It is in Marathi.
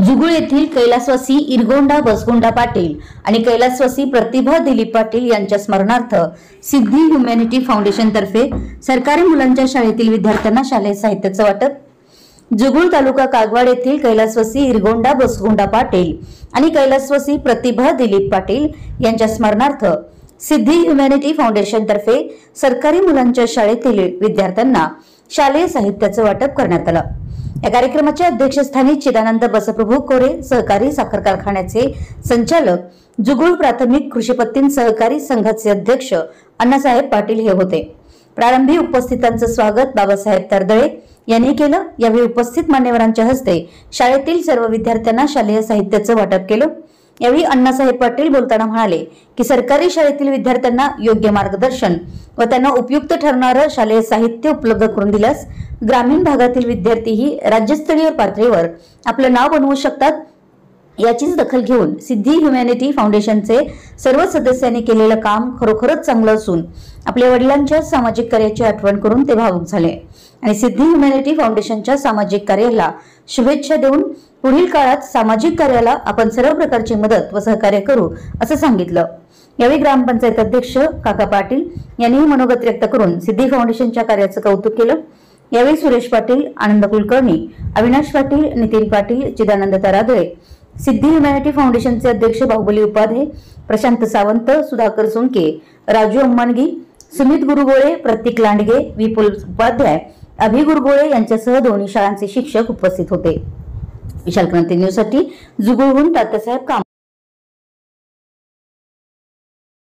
जुगुळ येथील कैलासवासी इरगोंडा बसगोंडा पाटील आणि कैलासवासी प्रतिभा दिलीप पाटील यांच्या स्मरणार्थ सिद्धी ह्युमॅनिटी फाउंडेशन तर्फे सरकारी मुलांच्या शाळेतील विद्यार्थ्यांना शालेय साहित्याचं वाटप। जुगुळ तालुका कागवाड येथील कैलासवासी इरगोंडा बसगोंडा पाटील आणि कैलासवासी प्रतिभा दिलीप पाटील यांच्या स्मरणार्थ सिद्धी ह्युमॅनिटी फाउंडेशन तर्फे सरकारी मुलांच्या शाळेतील विद्यार्थ्यांना शालेय साहित्याचं वाटप करण्यात आलं। या कार्यक्रमाच्या अध्यक्षस्थानी चिदानंद बसप्रभू कोरे सहकारी साखर कारखान्याचे संचालक, जुगुळ प्राथमिक कृषी पत्तीन सहकारी संघाचे अध्यक्ष अण्णासाहेब पाटील हे होते। प्रारंभी उपस्थितांचं स्वागत बाबासाहेब तरदळे यांनी केलं। यावेळी उपस्थित मान्यवरांच्या हस्ते शाळेतील सर्व विद्यार्थ्यांना शालेय साहित्याचं वाटप केलं। यावेळी अण्णासाहेब पाटील बोलताना म्हणाले की सरकारी शाळेतील विद्यार्थ्यांना योग्य मार्गदर्शन व त्यांना उपयुक्त ठरणारं शालेय साहित्य उपलब्ध करून दिल्यास ग्रामीण भागातील विद्यार्थीही राज्यस्तरीय पातळीवर आपलं नाव बनवू शकतात। याचीच दखल घेऊन सिद्धी ह्युमॅनिटी फाउंडेशनचे सर्व सदस्यांनी केलेलं काम खरोखरच चांगलं असून आपल्या वडिलांच्या सामाजिक कार्याची आठवण करून ते भावुक झाले आणि सिद्धी ह्युमॅनिटी फाउंडेशनच्या सामाजिक कार्याला शुभेच्छा देऊन पुढील काळात सामाजिक कार्याला आपण सर्व प्रकारची मदत व सहकार्य करू असं सांगितलं। यावेळी ग्रामपंचायत अध्यक्ष काका पाटील यांनी मनोगत व्यक्त करून सिद्धी फाउंडेशनच्या कार्याचं कौतुक केलं। यावेळी सुरेश पाटील, आनंद कुलकर्णी, अविनाश पाटील, नितीन पाटील, चिदानंद तरदळे, सिद्धी ह्युमॅनिटी फाउंडेशनचे अध्यक्ष बाहुबली उपाध्ये, प्रशांत सावंत, सुधाकर सुंके, राजू अम्मानगी, सुमित गुरुगोळे, प्रतीक लांडगे, विपुल उपाध्याय, अभि गुरुगोळे यांच्यासह दोन्ही शाळांचे शिक्षक उपस्थित होते। विशाल क्रांती न्यूज साठी जुगुळहून तात्यासाहेब काम।